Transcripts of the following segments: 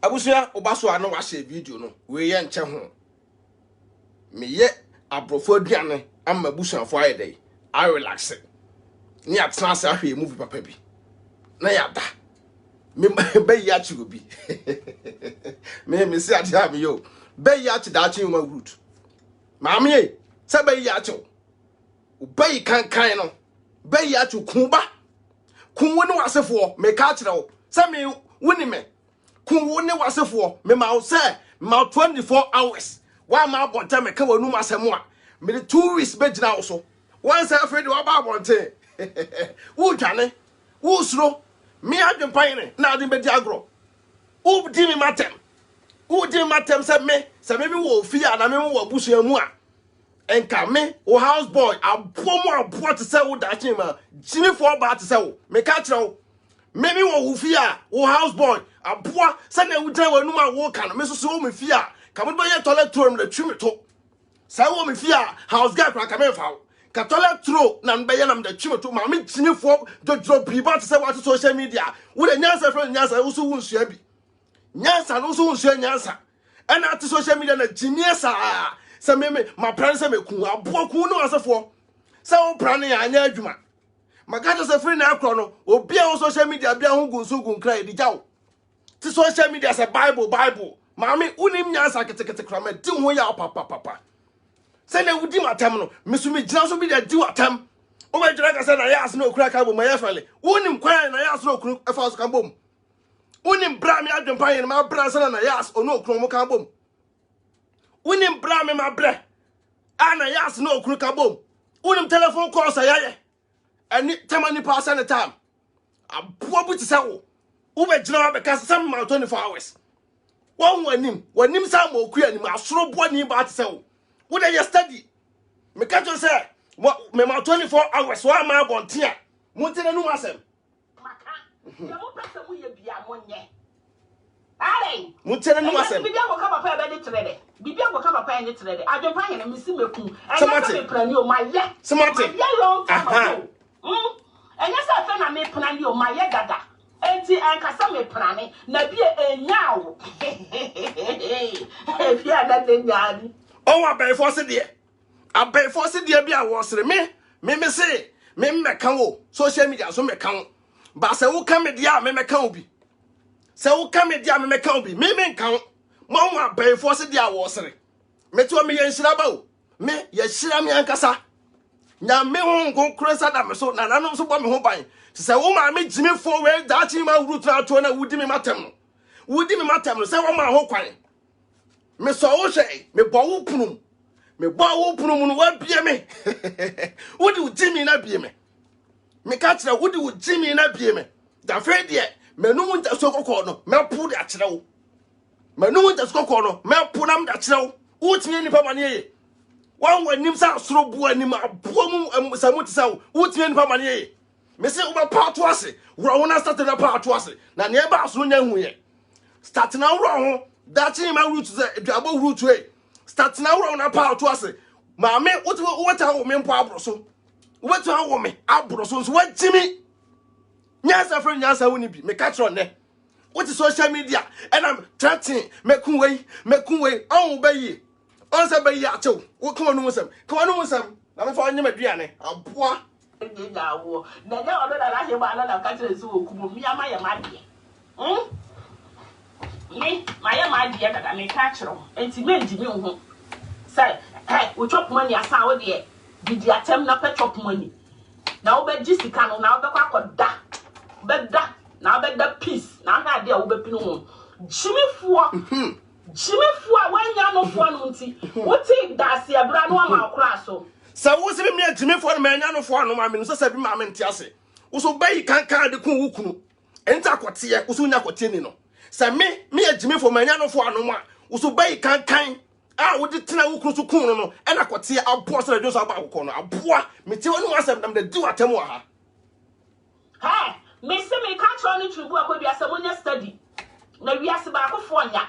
Abusia obaso ano wa share video no we ye nche ho me ye abrofo aduane amma busuafo ayedai I relax it ni atena se ahwe movie papa bi na ya da me be ya chi obi me se ade am yo be ya chi da chi ma root maame e se be ya chi o be kan no be ya chi kunba kunwo ne wasefo me ka kire wo se me woni me kunwo ne wasefo me ma se ma 24 hours wa ma bonta me ka wanu masemu a me 2 weeks be gina wo so once afraid wa ba bonte wo dwane wo suro me adwempan ne na ade be di agro wo di mi matem se me wo fi a na me wo abusua mu a enka me wo house boy abo te se wo da chima jimi for ba te se wo me ka kire wo me wo fi a wo house boy abo se na wo dan wanu ma wo ka no me so wo me fi a ka mo be ye toilet room na twimi to se wo me fi a house girl ka me fa ka toilet throw na be ye na me da twimi to ma me jimi for dodro bi ba te se wo to social media wo de nyansa friend nyansa wo so wo nsua bi nyansa no so wo nsua nyansa and at social media na genius sa me my plan say me ku aboku no asefo say wo plan ya anya adwuma magaja say free na akro no obi a social media bia ho gunsu gun kra edi jaw ti social media say bible maami unim nyansa ketekete kra me di ho ya papa say na wudi matam no me so me gina so bi di watam o be jira ka say na ya asno okura ka bo ma ya fale unim kwan na ya asno okuru efa so kan bom unim bra me adwempan yen ma bra sana na yas ono okru mo kan bom unim bra me ma bra ana yas no okru kan bom unim telephone call sa yaye ani tamani pass any time abo buti sa wo be gina be ka sam ma 24 hours won wanim sa ma oku ani ma soro bo ni ba te sa wo de ye study me ka to say me ma 24 hours wa ma bontia mo tene nu asem ya mo pesa mu ye bia mo nye are mo tene nu asem bibia ko ka papa be de trede bibia ko ka papa ye trede adwempa ye na misi meku enya ka me plani o ma ye ye long time ago enya sa fe na me plani o ma ye dada enti anka sa me plani na bia enya wo bia na de nyaani o wa be force de bia wo sere me se me meka wo social media so meka wo ba se wo ka media me meka obi se wo ka media me meka obi me nka mo wa be force dia wo sere me to me ye nhira ba o me ye hira me ankasa nya me ho nkonkro sa da me so na nanom so bo me ho ban se wo ma me jimi fo we da chi ma root na to na wudi me matem no se wo ma ho kwan me so wo hwe me bo wo punum no wa bie me wudi jimi na bie me me ka kire wudi wo jimi na bie me da fe de menu mu nta so kokko no me pu de akire wo menu mu nta so kokko no me pu nam da akire wo wo timi ni pa mane ye wan wanim sa soro bu anim abo mu samu tisa wo timi ni pa mane ye me se wo ba pa to ase wo na start na pa to ase na ne ba so nya hu ye start na wo ho da chi ma root ze aduabo root we start na wo na pa to ase ma me wo ta wo me mpo abro so what to how me abro so what jimi nyasa friend nyasa woni bi me catch on ne what is social media and I'm chatting mekun we on be yi on say be yi achew wo kan onu musam na me fa onye maduane aboa na wo na ya odo da la he ba na catch so okubo mi ama ya madie me ma ya madie da me catch ro enti me ndimi ho say wo chop money asa wo de did you attempt na pet chop money? Now be jisika no now be kwakoda. Be da now be the peace. Now na dia wo be pinu. Jimi fo when ya no fo no nti. What take that se abra no ama akra so. Sa wo se me jimi fo no ma nya no fo no ma me no se bi ma me nti ase. Wo so bayi kan de kun wo kunu. Enti akote ye wo so nya akote ni no. Sa me jimi fo ma nya no fo no ma. Wo so bayi kan wo de tena wo kunu so kun no e na kote abo so radio so aba akoko no aboa me te wonu asem nam de di watam wa ha ha me se me ka tro ni tribu akodi asemonya study na wi ase ba akofo nya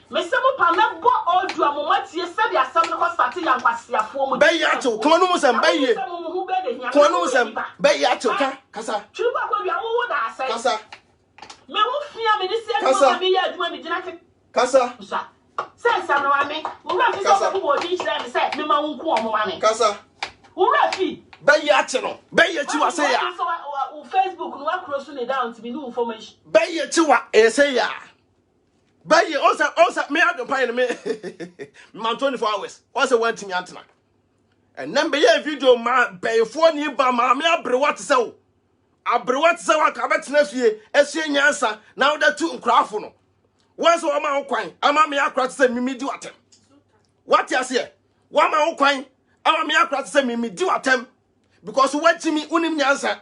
me se mo pa me bo odu amomatie se bi asem no ko start yan kwasiafo mo be ya to ko no musem be ye ko no musem be ya to ka kasa tribu akodi awo da ase kasa Me wo fia me this year Kasa. me ya adwuma me gina ke. Kasa. Say Sam no ame. Wo ra fi so ko wo di kire me say me ma wo nku o mo ma me. Kasa. Wo ra fi. Be ye ache no. Be ye chi wa say ya. Facebook no wa cross ne down to me no information. Be ye chi wa e say ya. Be ye osa me adon pan me. Man 24 hours. Osa want me antena. And then be ye video ma be fo ni ba ma me abre what say o. Abre what say wa ka betena fie ehie nyansa na wo da tu nkrafo no. Once o ma wo kwan ama me akra say me di watem. What you say? Wa ma wo kwan ama me akra say me di watem. Because what me unim nyansa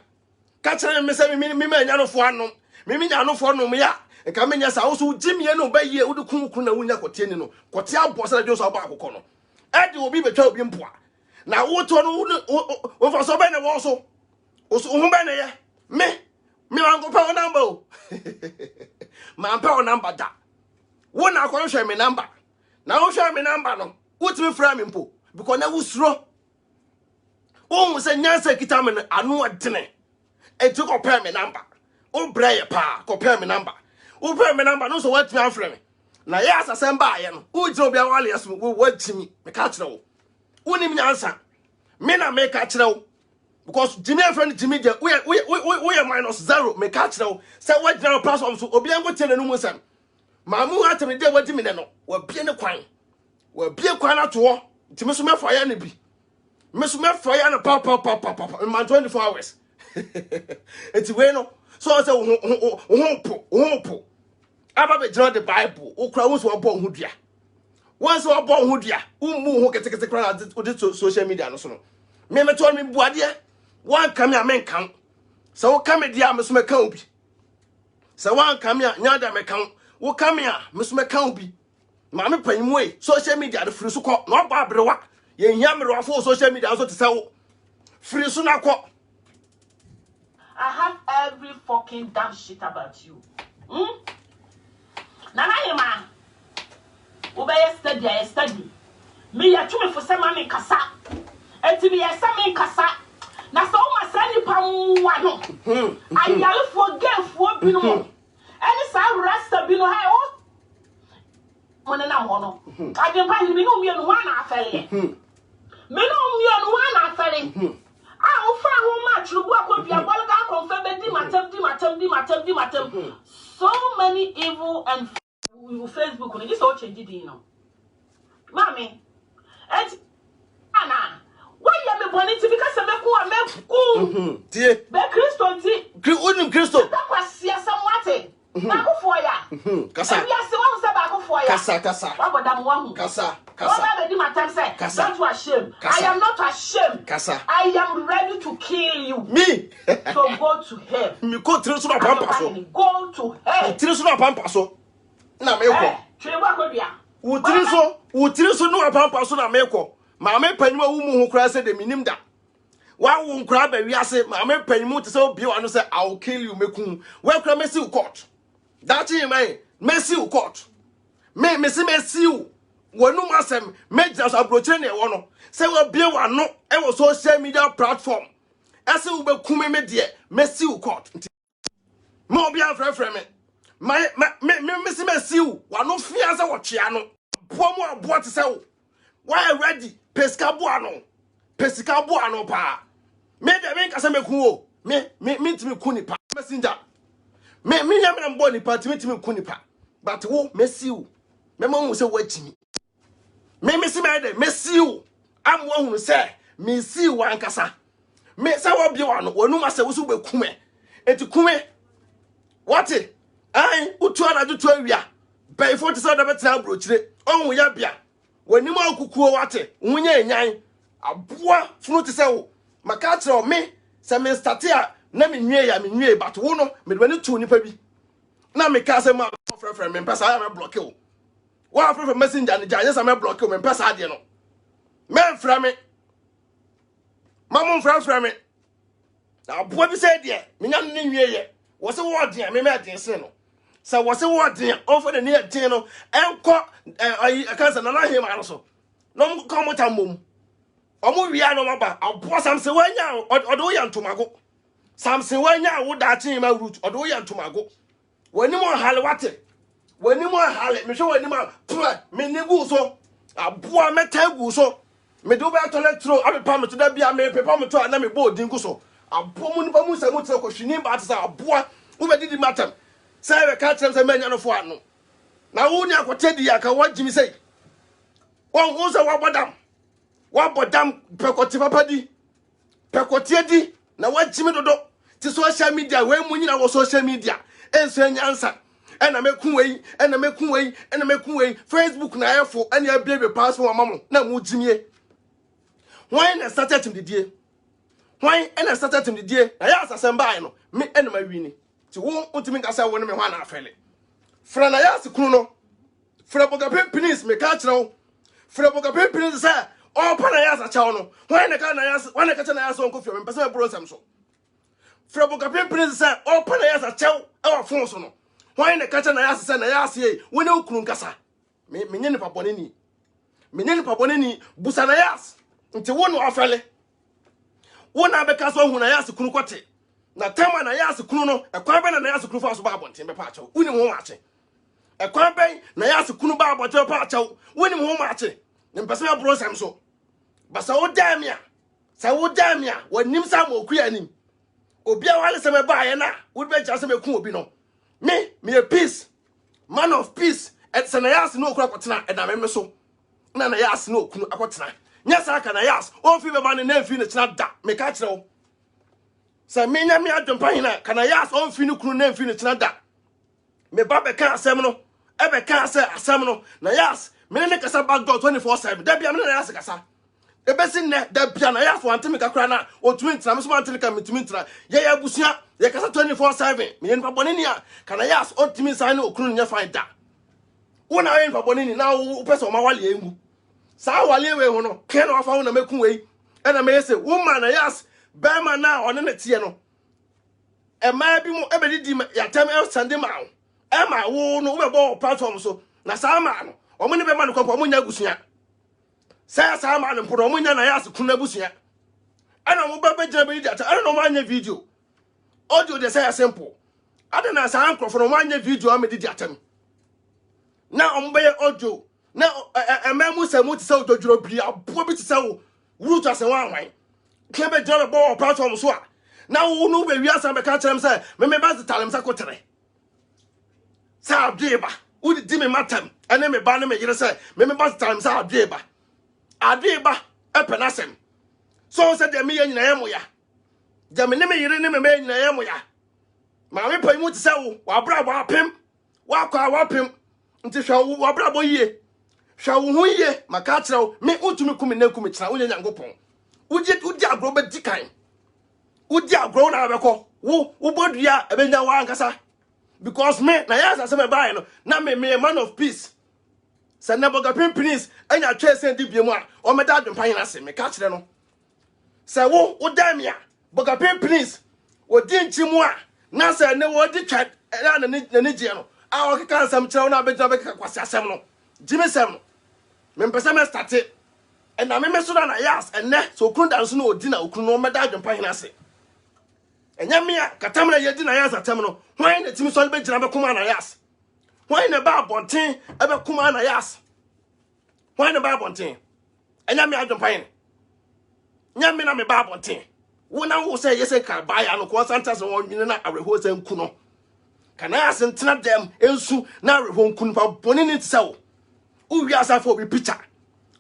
ka kire me say me nya no fo anom me nya no fo anom ya e ka me nya sa wo so jimi e no ba yie wo de kunkun na wunya kote ni no kote abo sa jo so ba akokọ no e de obi betwa obi mpoa na wo to no wo fa so ba na wo so wo ba na ye me wan go pa number o ma pa number da wo na akọ hwe me number na wo hwe me number no wo timi fra me mpo because na wo suro o se nyansa kita me anu adene e to compare me number o braye pa compare me number o compare me number no so what me afre me na ya asasem ba ye no o jiro bia wale aso wo watimi me ka kire wo unim nyansa me na me ka kire wo because Jimmy friend Jimmy je we -0 me ka kire wo say what general platform so obi an go tell no mu sam mamu atemi de wadi me no wa bie ne kwan na to timi so me fa ya ne bi me so me fa ya na pa man 24 hours eti we no so say ho aba be jira the Bible okra wo so obo ho dua once obo ho dua ummu ho ketekete kra na social media no so no me to me buade wan kam ya men kan so wo kam dia me so me kan obi so wan kam ya nya da me kan wo kam ya me so me kan obi ma me panyimu e social media de free so ko no ba abrewa ye hia me ro fo social media so te say wo free so na ko. I have every fucking damn shit about you. Nana Yema, obey study. Me ya tumi for some kasa. And to me, a some kasa. Na so my sonny pam. I yell forget for Bino. And it's our rasta Bino. I want to know. I didn't buy me no me on one affair. Me no me on one affair. Ah, ofa ho match lu gwa ko bia bol ga confirm di matem. So many evil and Facebook on this all change di no. Mami, et ana, why you me boni ti because me ku Tie. Be Christo ti. Christo. Ta kwasia samwate. Ba ko fo ya. Kasa. E wi ase won se ba ko fo ya. Kasa. Wa bodam wa hu. Kasa. Don't be matem say. Don't you ashamed. I am not ashamed. Kasa. I am ready to kill you. Me. So go to hell. Me ko tiri so na pampa so. Go to hell. Tiri so na pampa so. Na me ko. Trewa ko dia. Wo tiri so no pampa so na me ko. Ma me panyimu wu mu ho kra se de minim da. Wa wo nkra ba wi ase ma me panyimu te se obi wa no say I will kill you mekun. We kra me see court. That in my mercy court. Me see you. Wonu masem major approach na e wo no say we bie wa no e wo social media platform ase wo be kume me de mercy court mo bia frefre me see mercy wa no fia say wo twea no bo mo abo te say wo why ready pesika bo ano pa me de me nkasa me kun o me ntimi kun ni pa messenger me nya me mbo ni pa ntimi kun ni pa but wo mercy me mo say wo atimi me see me de me see you am wo hunu say me see you ankasa me say wo bia wa no wonu ma say wo so be kume enti kume what ai utu ana dutu awia bai 40 say da betra brochire onwu ya bia wanim akukuo what nwunya enyan aboa funu te say wo maka kire me say me start a na me nwie but wo no me de ni tu nipa bi na me ka say ma frefre me pesa ya me block you. Wa from messenger ni janye sa me block me pesa ade no me mfra me mamu mfra me na bo bi say de me nya no nwie ye wo se wo de me de se no sa wo se wo de on for the near de no enko ayi kansa na na hema no so no ko mo tamom omo wia no maba abo samse wanya odo ya ntomago samse wanya wo da chi ma root odo ya ntomago When you more halwate. When you more hale, me show when you more me nigu so. A boa metegu so. Me do better let throw. I be palm to that be a me paper me to a name board dingo so. A pomun bamus and mutual shini bat a boa who did matter. Say I can't tell the men of one. Now only I could tell you I can watch Jimmy say. One was a wabadam. Wabadam pecotiva paddy. Pecotiedi. Now what Jimmy do to social media when we know social media. And say answer. And I make way, and I make way, and I make way. Facebook na for any baby pass for mamma. Now would Jimmy. Why I started him the day? Why and I started him the day? I asked some buy no, me and my winning. To won't to make us one of me one affair. Friend, I asked the Kuno. Fraboga Pimpins, me catch now. Fraboga Pimpins, sir. All Panayas a channel. Why I can't ask when I catch an ass on coffee and Pastor Brosam so. Fraboga Pimpins, sir. All Panayas a chow our phones on. Why the catch an ass and I ask ye, when no Kunkasa. Minin Paponini. Minin Paponini, Busanayas. Until one affair. One abekaso when I asked Kunukote. Na time na ya sekunu no ekwan be na ya sekunu fa so ba abonten be pa achew woni ho maache ekwan be na ya sekunu ba abonten pa achew woni ho maache ne mpese ya brosam so basa wo damia sa wo damia wanim sa ma okuya nim obi a wale se me ba ye na wo be ja se me ku obi no me a peace man of peace et se na ya se no okura kotena e da me so na ya se no okunu akotena nya sa ka na ya o fi be ma ne na fi ne tena da me ka kire wo. Say me nya me adwempa hina kana yas on fini kunu na mfini tena da me ba be ka asem no e be ka asem no na yas me ne kasa back door 24/7 da bia me na yas kasa e be sin ne da bia na yas wante me kakra na o tumi ntra me so wante ka me tumi ntra ye ya busua ye kasa 24/7 me ne pa bone ni a kana yas on tumi san ne okunu nya fine da wona ye pa bone ni na wo pese o ma wale engu sa wale we ho no ke na wafa ho na mekun we e na me yese woman na yas Bema na on na tie no. E ma bi mo e be di ya tem e sande ma wo. E ma wo no we bo platform so. Na sa ma no. O mo ne be ma no kwampo mo nya gusua. Sa ma no mpo mo nya na ya se kuna busua. Ana mo ba be jira be di ata. Ana no ma nya video. Audio de say simple. Ada na sa ankrofo no ma nya video am di atam. Na o mo be audio. Na e ma mu se mu ti se ododuro bi abo bi ti se wo. Root ase wan wan. Kebe jara bo platform so a na wo no be wiasa be ka kyerem say me ba zitalem sa kotere sa adeba wo di me matam ene me ba ne me yire say me ba zitalem sa adeba e penasem so say de me nyina yemoya de me ne me yire ne me nyina yemoya ma me pa mu ti say wo abra bo apem wa kwa wa apem nti hwa wo abra bo yie hwa wo ho yie maka kyerem me utumi kumi na kumi kyera wo nya ngopon Udi agro be dikan. Udi agro na beko. Wo bodua e benya wa ankasa. Because me na ya say me buy no. Na me a man of peace. Say never go pimpins anya twa sen di biemu a o me da adwempan na se me ka kire no. Say wo damia boga pimpins wo di nchimu a na say ne wo di twa na ne je no. A o keka nsam kire na be kwase asem no. Jimi sem no. Me mpese me start it. And I remember so that yes, and net so couldn't dance no dinner, could no matter than Pinase. And Yamia, Catamina Yadina Yas at Terminal, why the Tim Solbet Jabba Kumana Yas? Why in a bar bontin, ever Kumana Yas? Why in a bar bontin? And Yamia don't pine. Yamina me bar bontin. One I will say yes, I can buy and of Santas and 1 million a rehose and Kuno. Can I ask and snap them, Elsu, now won't Kunpa bonin itself. Oh, yes, I for be picture.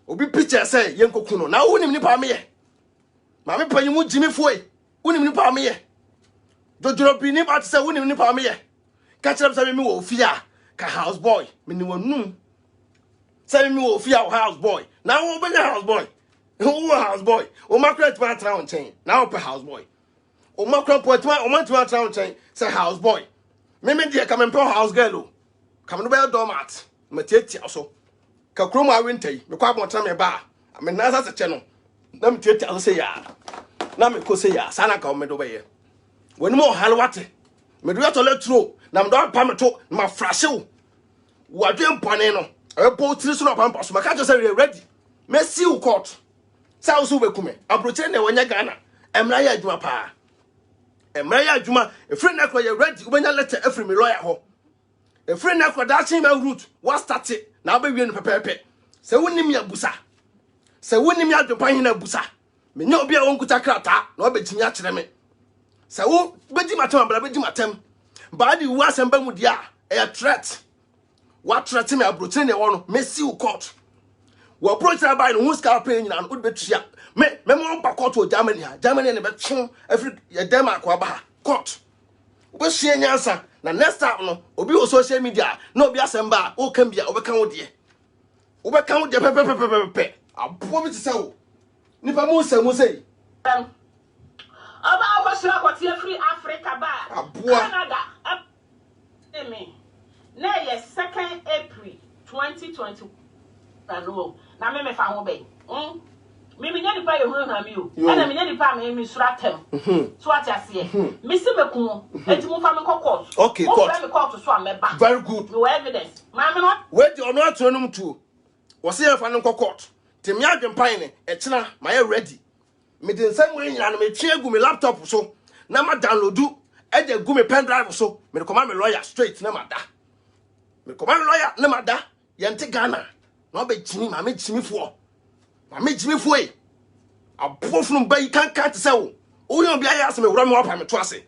Obi picture say yenko kuno na woni ni pa me ye ma me panyi mu Jimmy foi woni ni pa me ye dodoro bi ni ba say woni ni pa me ye ka kire say me wo ofia ka house boy me ni wonu say me wo ofia house boy na wo be house boy who house boy o makra twa tra on chain na wo pe house boy o makra point o man twa tra on chain say house boy me dey come and house girl o come no be doormat me tietia so ka kromo awentei me kwa bontra me ba me na sa se no na me tieti aso se ya na me ko se ya sana ka o me do be ye woni mo halwate me do to letro na me do pa me to ma frashe wo adwe mpone no e bo tiri so no pampa so maka jo se ready me see u court sa wo so be kume abroche na wonya Ghana emra ya adwuma pa emra ya adwuma e free na ko ye ready wo nya letter every me lawyer ho a friend na kodachi ma root what started na be wie no pepepe se wonim ya busa se wonim ya dwopan hina busa me nya obi a wonkuta krata na obetimi a kire me se wo bedi matem abra bedi matem ba di wu asem ba mu dia e threat what threat me abrotin ne wono mesi u court wo approach na by no hu ska pay nyina no betua me mo pa court o Germany ne be tun every ye dem akwa ba court wo hie nyansa na next time no obi o social media na obi asem ba o kan bia obeka wo de pepe abo bi ti se wo nipa mu sei aba akwasira kwatie free Africa ba Canada emi na ye 2nd April 2020 na me fa ho be me nya nipa ye hu ha mi o ana me nya nipa me suratem so atiase me se meku enti mo fa me court okay court me court so ameba very good no evidence ma me no wait ono atonum tu wo se ye fa no court te me adwempan ne e kina ma ye ready me den sam we nyina no me twe gu me laptop so na ma downloadu e de gu me pen drive so me recommend me lawyer straight na ma da me recommend lawyer na ma da ye nte Ghana na be chimi ma me chimi fo e abofunu ba yi kan se wo yo bia ya se me wura me wapa me to ase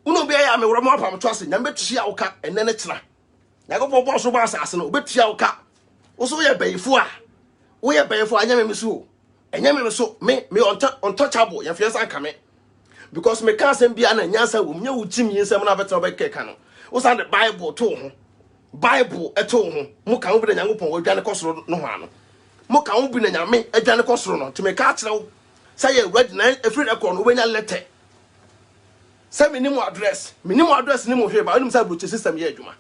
uno bia ya me wura me wapa me to ase na me tua wo ka enene kira na go boss so ba ase no obetua wo ka wo so ye bayifo a wo ye bayifo anya me so enya me so me untouchable ya fiasa nka me because me ka asem bia na nyansa wo nya wo chimi nsem na beto be keka no wo san the Bible to ho Bible eto ho mu kan wo bi na Nyankopon wo dwane kosoro no ho ano mo kan wo bi na Nyame adwane kosoro no to me ka kire wo say you ready na every record no wenya letter say minimum address ni mo hwe ba onim say broche system ye adwuma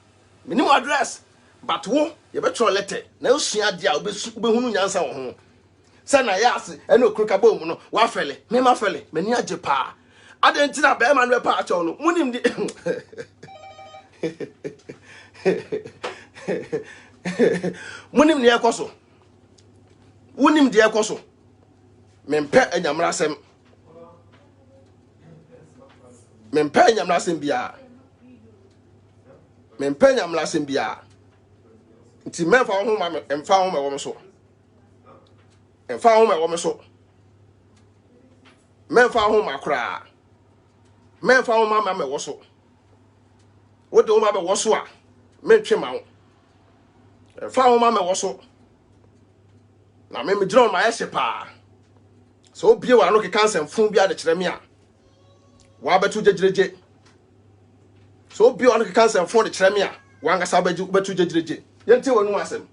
minimum address but wo ye beto letter na osua dia obehunu nyansa wo ho say na yas ene okruka ba mu no wa fele me ma fele mani age pa adentina be ma no pa acho no munim di munim ne ekoso wonim de ekoso mempe anyamrasem bia nti memfa ho ma emfa ho ma wo so memfa ho ma kra memfa ho ma me wo so wo de wo ma be wo so a mentwe ma wo emfa ho ma me wo so na me gina on ma yese pa so bie wa no ke cancer fun bia de kire me a wa betu jejereje so bie wa no ke cancer fun de kire me a wa ngasa betu jejereje yente wonu asem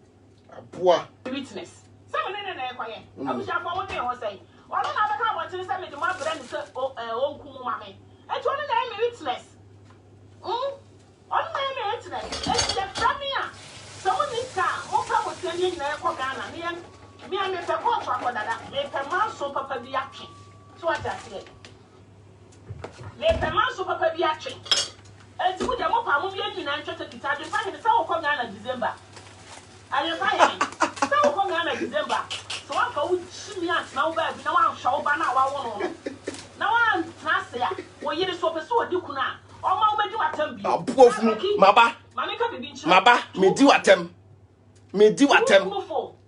aboa witness some na ekwaye abusha fo won dey ho say wala na beka mo tiri say me de ma bra ni say onku mu ma me etu onu na me witness onu na me witness e de famia so woni ka mo ka mo tani na ekọ Ghana me am pe court akodada me pe man so papa bi atwe so what I say me pe man so papa bi atwe enti wo de mo pa mo bi nyina ntwete kita de fa he say wo ko Ghana December ale fa he say wo ko Ghana December so wa ka wo chimi at na wo ba bi na wa hwa wo ba na wa wo no na wa na se ya wo yiri so pe so odi kuna o ma wo be di watam bi abofu maba mama ka bibi nchi maba me di watam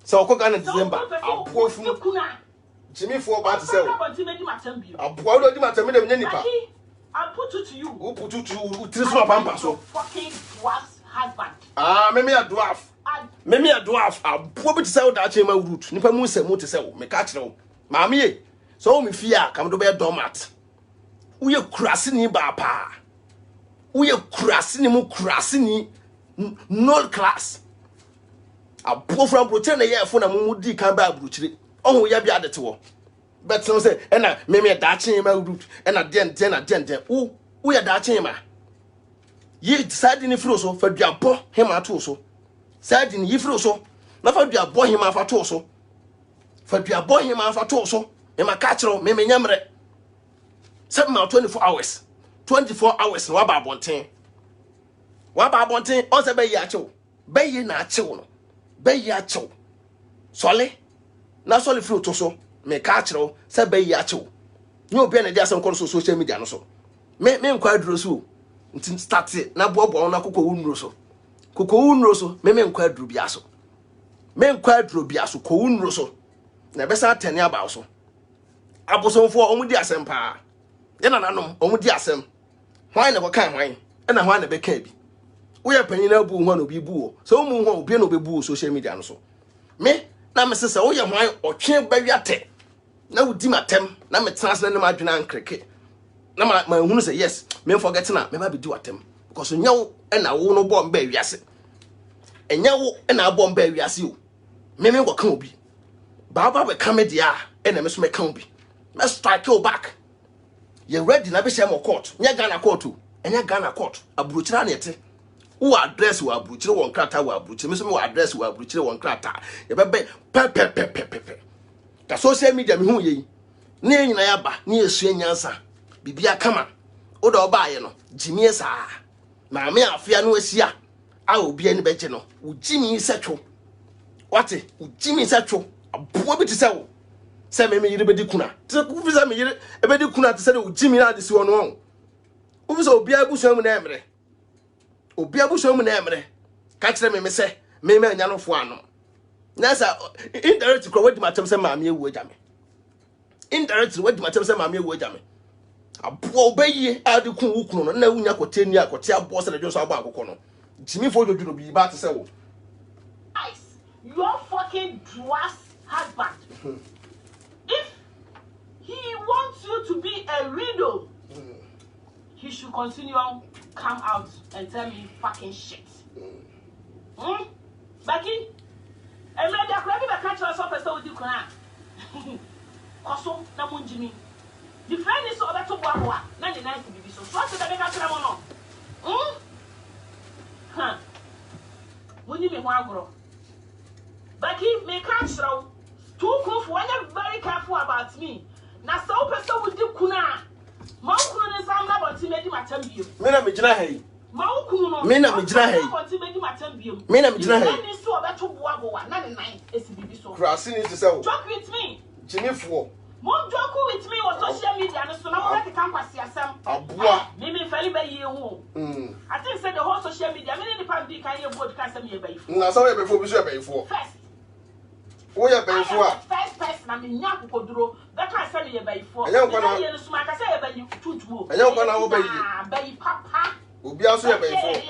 so ko Ghana December abofu Jimmy for ba to say aboa do di matam me dem nipa I put it to you. Who put it to you? Trisma Pampa so. Fucking dwarf's husband. Me a dwarf. Me a dwarf. I probably sell that in my root. Nipa mu se mu te se me catch no. Mami so me fear come to be a doormat. We are crassing ba pa. We are crassing no class. A poor from pretend a year for na mu di kan ba bruchiri. Oh ya bi adete wo. But so say na me a dachi in my root and a den who we are dachi ma ye decide in fro so for dia bo him ato so said in yifro so na for dia bo him afato so for dia bo him afato so e ma catch ro me nyamre 24 hours no wa ba bonten on say be ya chew be ye na chew no be ya chew sole na sole fro to so me catch ro say be ya chew you be na dia some kon social media no so me nkwa duro so ntin start na bobo na kokko wunro so koko unro so me nkwa aduru bia so me nkwa aduru bia so ko unro so na besa tani aba so abosomfo omudi asem pa ye na nanom omudi asem hwan na bokan hwan na hwan na beka bi wo ye panyin na bu hwan no bi bu so mu hwan obi na obebu social media no so me na me sese wo ye hwan otwe bawiate na wudi matem na me transna na ma adwena ankreke na ma hunu say yes me forget na me ba be di watem because nyawo na wo no bo mba wiase enyawo na bo mba wiase o me go kan obi baba be come dia na me so me kan obi me strike you back you ready na be share mo court nya Ghana court o enya Ghana court aburuchira na yete wo address wo aburuchira won krata wo aburuchira me so me wo address wo aburuchira won krata ye be pe ta social media me hu ye na enyina ya ba na yesu enyansa bibia kama o da oba ye no jimie saa maame afia no asia a obi ani beje no wo jimi setwo wate wo jimi setwo abo bi te se wo se me yire bedi kuna te ku fi se me yire e bedi kuna te se wo jimi na de si wo no wo fi se obi abuso mu na emre obi abuso mu na emre ka kire me se me anya no fo ano na sa indirect ko wadi matem se maame ewu ajame indirect wadi matem se maame ewu ajame abo obayi ade kun wukunu no na wunya kote ni akote abo se de jo so abo akoko no jimi fo jojo bi ba te se wo your fucking dross husband if he wants you to be a widow he should continue on come out and tell me fucking shit Becky and maybe I could have catch yourself as with you can also na munjimi the friend is over to Baba, 99 to be so. What's the make a on? Huh? When you mean one girl, Becky, make catch throw too cool for when you're very careful about me. Now, so person with you, Kuna. Mounkun is I'm not to make him attend you. Mena Mijnahe. Mounkun, Mena Mijnahe. To make him attend you. Mena Mijnahe. Is so about to Baba, 99 is to be so. Crossing is to sell. Talk with me. Jimmy for. Mon joke with me on social media, and so now I can pass yourself. Maybe fairly by you. I think said the whole social media, many the public can you broadcast me by you. Now, sorry before we should pay for. First, we are paying for. First person, I mean, Yaku Kodro, that can send you by four. I don't want to smack, I say by you two. I don't want to obey you. By papa. Will be also pay for.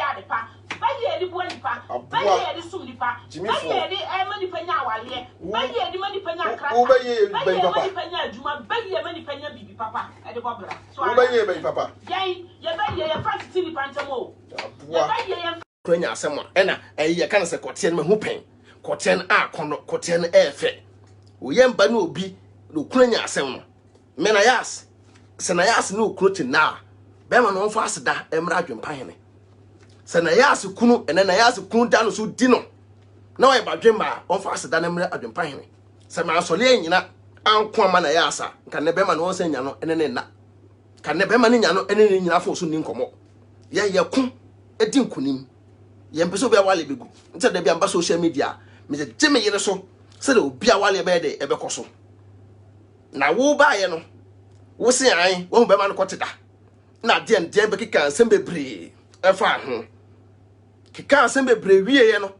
By the one pa, by the Sulipa, by the Emily Pena, by the money Pena, by the money Pena, Juma, by the money Pena, baby papa, at the Barbara. So I obey papa. Yay, you buy your fancy silly pantamo. Quenya someone, and I can't say Cotian Mahupin, Cotian A, Cotian Air Fair. We yam Banu be no Quenya someone. Men I ask, Senayas no crutin now. Beman on fast da Emrajum Pine. Senayas kunu, and then I ask Kun down so dino. Now I bad dream on fast than Emrajum Pine. Sama Solena, Uncle Manayasa, can never man once in Yano and then that. Can never man in Yano and in Yafo soon in Como. Ya kun, a dinkunim. Yampeso be a wally big. Instead of the social media, Mr. Jimmy Yeso said it will be a wally bed ever coso. Now, woo by no. Wo say I won't be man quoted. Na dear Kika Sembe Bree, a fan. Kika Sembe Bree, we no.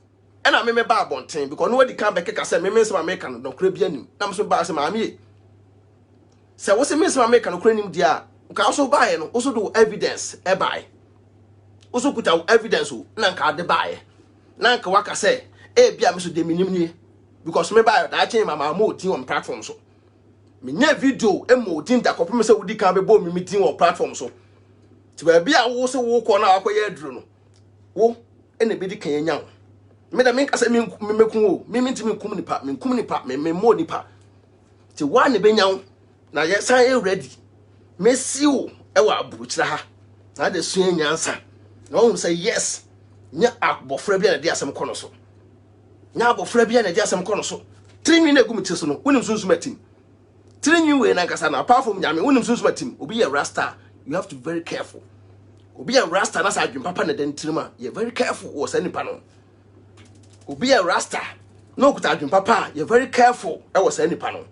And I may bar bontain because nobody can be Kika send me Miss American, no Caribbean. I'm so bad as mammy. So what's a Miss American Ukrainian dear? Can also buy and also do evidence, a buy. Also put out evidence, Nanka de buy. Nanka Waka say, be a Mr. Deminimini. Because me buy that change my mamma on platform so. Me nye video emo din da kopem se wodi kan be bo me meeting on platform so ti ba bia wo se wo ko na akoye aduro no wo ene be di kan anya me da me nkasa me mekun o me minti me kum nipa me mo nipa ti wa ne be nya na ye san e ready me si o e wa aburuchira ha na de sua nyansa na wo say yes nya abofra bia na de asem kono so nya abofra bia na de asem kono so trinwi na gum ti so no wonim sunsun atim Trinity way na kasa na apart from nyame wonim sunsun team obi a rasta you have to be very careful obi a rasta na sa adwin papa na den tirima you very careful wo sani pa no obi a rasta no kuta adwin papa you very careful e wo sani pa no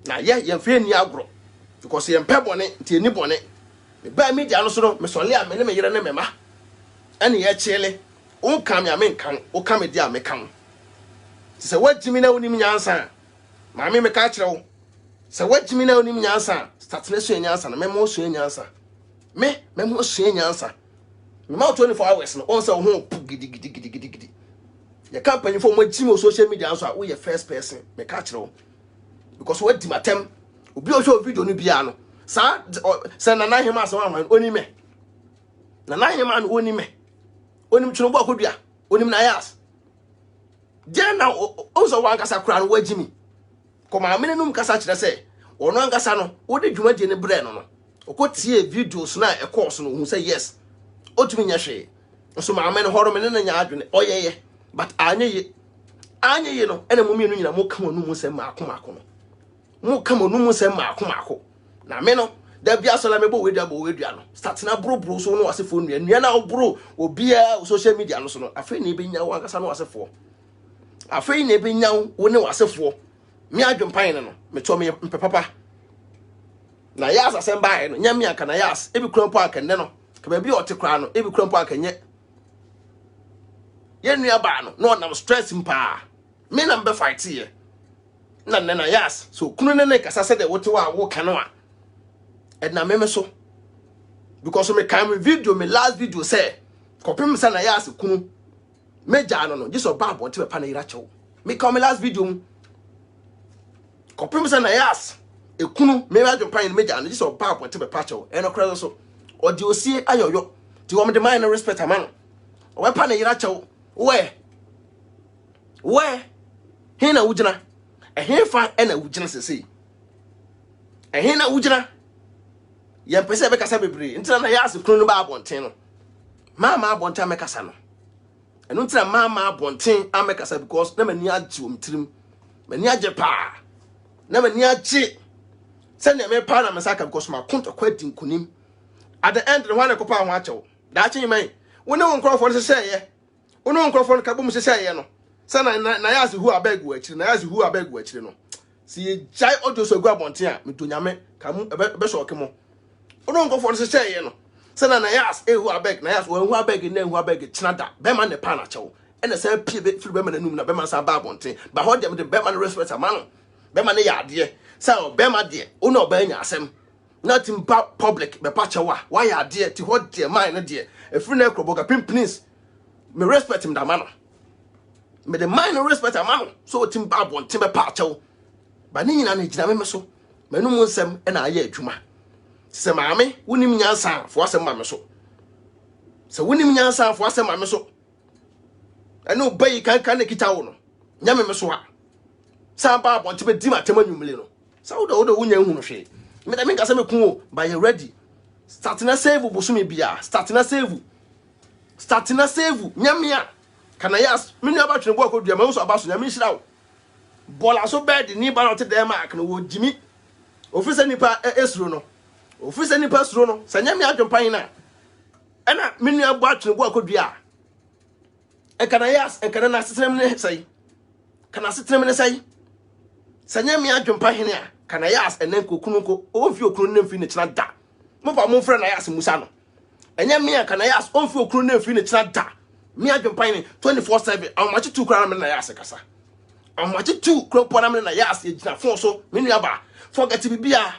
na ye fe ni agro because ye mpe bone tie ni bone me ba media no so no me sole a me ne me yere ne me ma ene ye chele on come ya men kan o come dia me kan se wajimi na onim nyansa maame me ka kire wo se wajimi na onim nyansa start na so nyansa na memo so nyansa memo so nyansa me ma 24 hours no on se ho gidi ya company for wajimi o social media so we your first person me ka kire wo because what di matem obi o show video no bia no sa se na na hema so wan oni me na na hema no oni me onim chuno bo akodua onim na yas je na o so wan kasa kura no wajimi koma amene num kasa kire se ono ankasa no wo de dwuma je ne bre no okotie videos na e course no hu say yes otumi nya hwe so ma amene horo me ne na nya adwene oyeye but anyeye no ene mumie no nyina mo kama no mu se ma akomako no mo kama no mu se ma akomako na me no da bia so la me bo wedua no start na bro so no wasefo nua na bro obia social media no so no afei na ebe nya wo ankasa no wasefo afei na ebe nya wo ne wasefo me adwempan no me to me papa na yas asemba no nya me aka na yas ebi kurampo aka ne no ka ba bi o te kra no ebi kurampo aka nye ye nua ba no no na stress mpa me na mbe fight ye na yas so kunu ne kasa se de wote wa wo ka no a edna me so because me kan video me last video say kopim se na yas kunu meja no just oba bo te be pa na ira chew me kan me last video kopim se na yas ekunu me adwempan meja no just oba bo te be pa chew e no kra so o di osie ayoyo ti wo me de mind respect amano o we pa na ira chew we he na wujina he fa e na wujina sesei he na wujina ye pese be kasa bebre ntina na yas kunu no ba abonten no mama abonten amekasa no eno ntina mama abonten amekasa because na mani agi omtirim mani age pa na mani agi se na me pa na mesaka because ma konto kwadi nkunim at the end no wane kopa ho achew da achi man woni won krofo no seseye woni won krofo no kabum seseye no se na yas hu abeg wo akiri na yas hu abeg wo akiri no si ye jai odo so gu abonten a metonyame kamu be so okemo woni won krofo no seseye no se na yas hu abeg na yas wo hu abeg na hu abeg chinada be ma ne pa na achew ene se pie be firi be ma nanum na be ma sa ba abonten ba ho dem de be ma no respect amano be ma ne ya ade se o be ma de woni oba nya asem not in public be pachawa why ya de ti ho de man no de efiri na ekroboga pimpins me respect him da mano me the man respect amano so tim ba abonten be pachaw ba ni nyina na gina me so manum nsem e na aya adwuma se maame wonim nyansa fo asem ma me so se wonim nyansa fo asem ma me so eno bayi kan ne kita wo no nya me so ha sa ba abonten be di matem anwumle no sa wo do wonya hu no hwe me da me kasa me kun o ba you ready start na save bosumi bia start na save nyamia kana yas me nua ba twene bo akodua ma so abaso nyame hira wo bola so bed ni ba no te dem ak no wo jimi ofisa nipa esuro no sa nyame adwompan na ena me nua bo atwene bo akodua e kana yas e kana na setrem ne sai kana setrem ne sai sa nyame adwompan hene a kana yas enen kokunu ko onfi okunu ne mfi ne kina da mo ba mo frɛ na yas musa no enya me kana yas onfi okunu ne mfi ne kina da me adwompan ne 24/7 amachi 2 kra na yas kasa amachi 2 kra po na me na yas ye gina fon so me nua ba forget bibia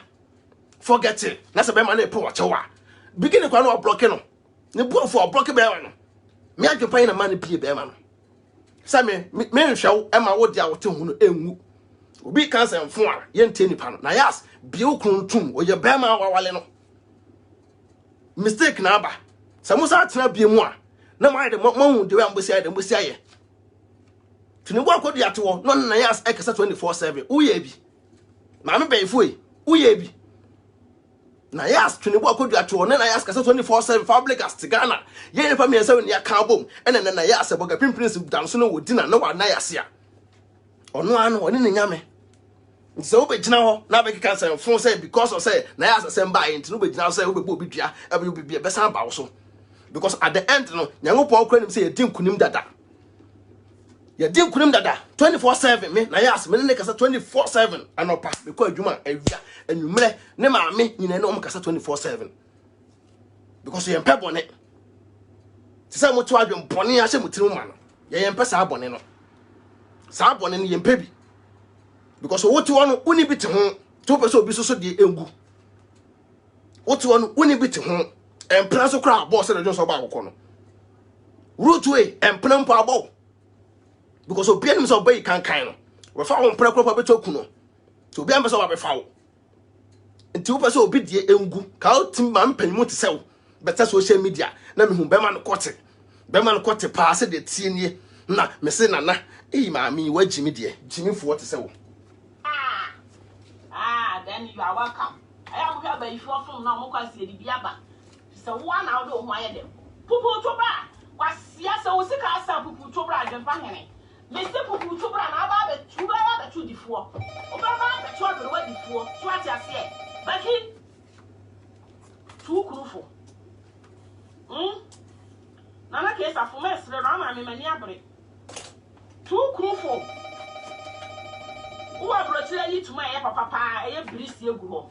forget it na se be ma na epo wa chewa begin kwa no block no ne bu fo block be wa no me adwompan na ma ne pie be ma no sa me nhwew e ma wo dia wo te hu no enwu obi cancer mfo a yente nipa no na yas bie okuntum oye bema wawale no mistake na aba samusa atena bie mu a na ma de mahu de we ambosi aye tunibu akodu ato no na yas ekasa 24/7 uye bi ma me befo yi uye bi na yas tunibu akodu ato na yas kasa 24/7 public as Ghana ye nipa me nsa ya ka bom ene na yas boga pimprince danso no wodi na wa na yas ya ono ano oni ne nyame so be gina ho na be kika say fun say because of say na yas say mba enti no be gina say wo be dua e be be san ba wo so because at the end no nyangopo okra nim say ye din kunim dada 24/7 me na yas me ne kasa 24/7 anopa me ko adwuma awia anwumre ne ma me nyina ne o kasa 24/7 because ye mpebone me ne kasa 24/7 me ne kasa 24/7 anopa me ko adwuma awia anwumre ne ma me nyina ne o kasa 24/7 because ye mpebone me ne kasa 24/7 me ne kasa 24/7 anopa me ko adwuma awia anwumre ne ma me nyina ne o kasa 24/7 because ye mpebone say mo to adwem bone a she mutiri ma no ye yempe sa bone no sa bone no yempe bi because what you want uni bit ho to person obi so de engu what you want uni bit ho empla so kra boss de so ba akoko no root way empla mpo abo because obi anim so bay kan no we fa ho mpra kro beto ku no so obi am so ba be fa wo nti wo person obi de engu ka o tim ma mpanyimu te sew better social media na me hu be ma no kote pa se de tie nie na me se nana ma mi wa jimi de jimi fo te sew. Then you are welcome. I am here by you from now. Moka see the biaba. So one out of my head. Pupu Tobra was yes, I was sick as a Pupu Tobra and Fanny. Mr. Pupu Tobra and I have two before. Obama the children were before. So I just said, Becky, too cruel. Nana case of mess, the Rama and many too cruel. Who are brought you to my papa, a breeze you go.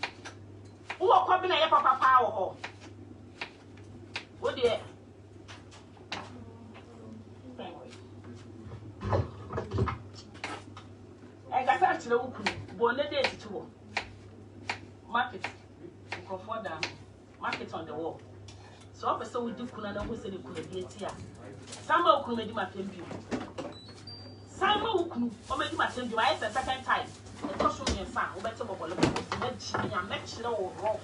Who are coming a papa power? Oh dear. I got that to the bonnet to market for them, market on the wall. So, officer, we do Kunana who said it could be here. Someone could make my film. Simon Wuku, or maybe my send you a second time. The costume and son, or better over the match low rough.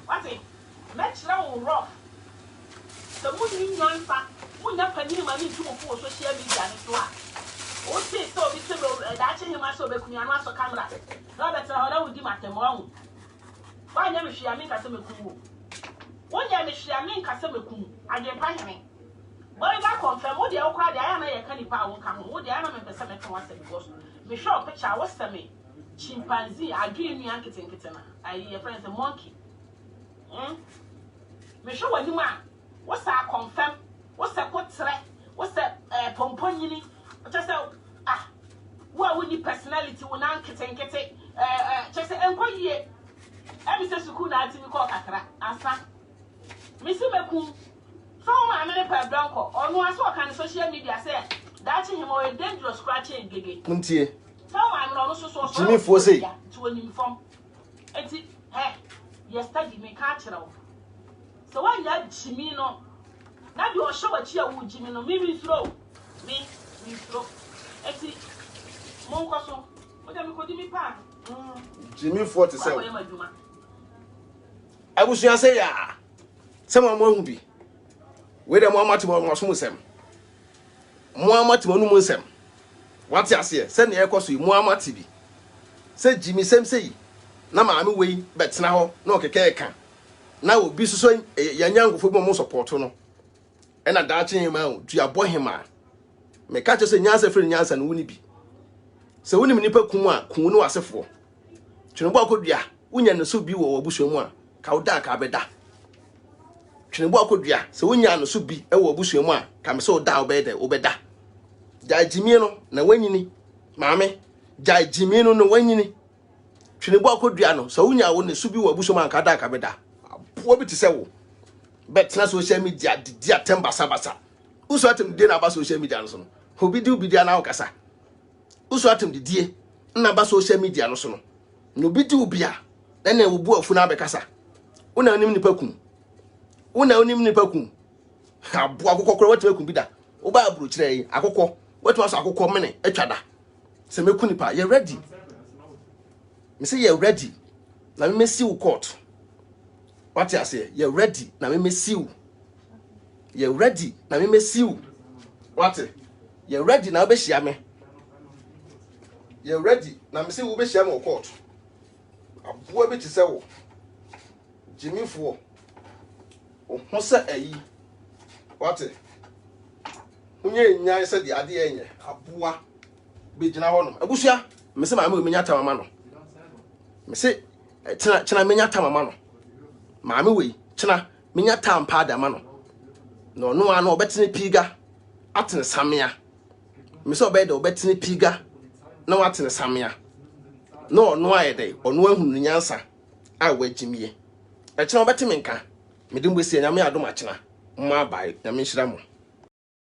What it? Match low rough. The moon answer, would not pay money to for social media and so on. Oh, say so, Mr. That's him, I saw the Kunyana camera. No better, I would do my tomorrow. Why never she I make a summer cool? One year, she I make a summer cool, I get packing. But if I confirm what the old crowd, I am a candy power come, what the animal percent once because me show picture was to me. Chimpanzee, I dream me uncle in kitchen. I hear friends a monkey. Me show what you man. What's that confirm? What's that what threat? What's that pomponini? Just what would the personality when uncle and get it? Just and what year? Every sister could not to call Kakra. Asa. Missy Macoon. So I'm a per blanco, or no, I saw kind of social media say that him or a dangerous scratching gig. Muntie. So I'm also so Jimmy Fossey to an inform. And it, hey, yesterday me catch it off. So why that Jimmy no? Now you are sure what you would Jimmy no, me throw. Me throw. And it, Moncoso, what am I going to be part? Jimmy 47. I wish you say, ah, someone won't be. Where the Muhammad Muslim. Muhammad Muslim. What's your say? Send the air course with Muhammad TV. Say Jimmy Sam say. Nama I'm away, but now no can. Now be so young for more support. No, and a darting him out to your boy him. Me catch us a Yansa friend Yansa and Winnie be. So when you nipa Kuma, Kuno as a four. Chinoba could ya, Winyan and Subi or Bushwa, Kauda Cabeda. Chinebo kodua se wonya no so bi e wo abusuamu a kam se oda obeda obeda jai jimi no na wanyini maame jai jimi no wanyini Chinebo kodua no se wonya wo ne so bi wo abusuamu an kada ka beda wo bi te se wo bet na social media di atemba sabasa uso atem de na ba social media no so no obi di obi dia na okasa uso atem de die na ba social media no so no no bi di obi a na wo bu afu na bekasa una onim nipa kum una onim nipa kum abo akokko kro watu kum bi da wo ba aburu kire yi akokko watu aso akokko mene atwada se meku nipa you ready me say you ready na me see you court what you say you ready na me see you ready na me see you what you ready na be hia me you ready na me say wo be hia me court abo bi ti se wo Jimmy fo o se ayi what unye nyan se de ade enye aboa be gina ho no abusua me se ma me nya tamama no me se chena me nya tamama no maame we chena me nya tampa da ma no no no ano obetene piga atene samia me se obede obetene piga na watene samia no no ayede ono ahunu nyansa a wagimie e chena obeteme nka me dim besi anya me adom achena ma bai na me hyira mo